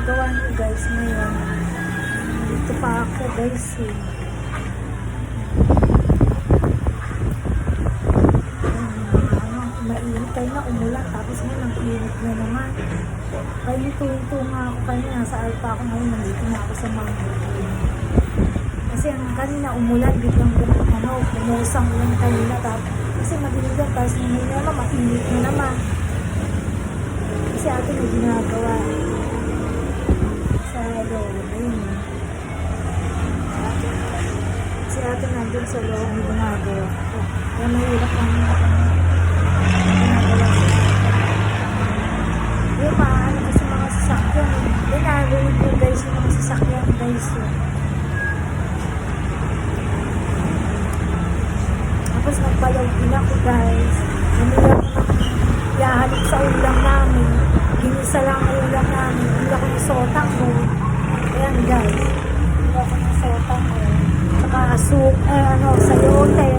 ginagawa niyo guys ngayon. Dito pa ako guys eh. Mainit tayo na umulan tapos ngayon ang init na naman. Kaya nito nga ako kanina, nasa alpa ako ngayon, nandito na ako sa mango. Kasi ang kanina umulan, biglang pumusang ulan kanina tapos kasi mabiligan, tapos ngayon naman mainit na naman. Kasi atin may ginagawa sa loob. Ayun. Kasi atin nandun sa loob may ginagawa. Kaya mahirap ang ginagawa siya. Yung maano kasi mga sasakyan. Narinig ko guys yung mga sasakyan guys. Tapos nagpalaw din ako guys. Nangyayap yahalip sa ulam namin. Ginisa lang ang ulam namin. Hindi ako ng sotang ko. Ayan guys. Hindi ako ng sotang ko. Saka sayote.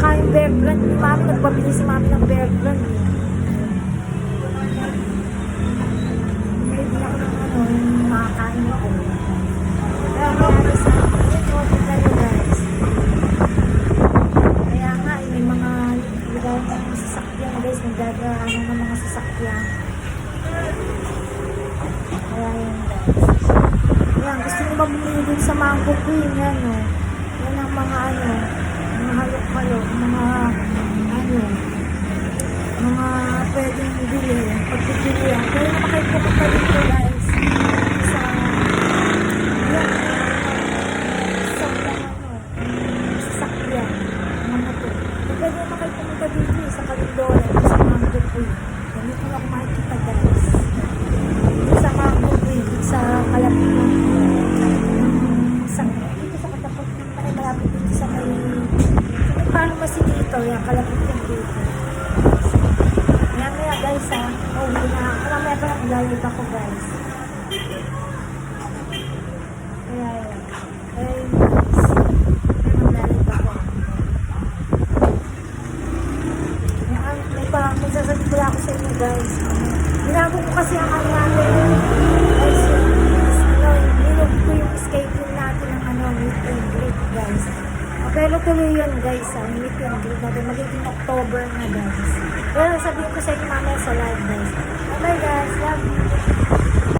Saka yung bear brand. Yung mami, nagpabili si mami ng bear brand. Hindi ako ng yung makakain ako. Kaya mayroon sa akin na yun guys. Kaya nga, may mga sasakyan guys, nagdadaanan ng mga sasakyan. Kaya yun guys. Ayan, gusto nyo mabumili dun sa Mango Queen, yan o. Yan ang mga mga halok-halok, mga pwedeng bili, pagpipilihan. Kaya naman kayo pupunta dito guys. Sasakyan. Pwede naman kayo pumunta dito sa Kalindora, sa Mango Queen. Dito na ako makikita guys. Dito sa Mango Queen, sa Kalapitan. Dito sa katapat ng malapit dito sa may paano masi dito, yan, kalapit yung dito. Maya guys ha, hindi na ako. Mamaya pa lang ilalita ko guys. Kaya yan. Kaya yun guys. Ilalita ko. May sasabi ko lang ako sa inyo guys. Binago ko kasi ang natin. Guys, nilog ko yung schedule natin ng meet and greet guys. Pero tuloy yun guys, meet and greet natin. Magiging October na guys. Pero sabihin ko sa inyo mamaya sa live guys. Bye guys, love you.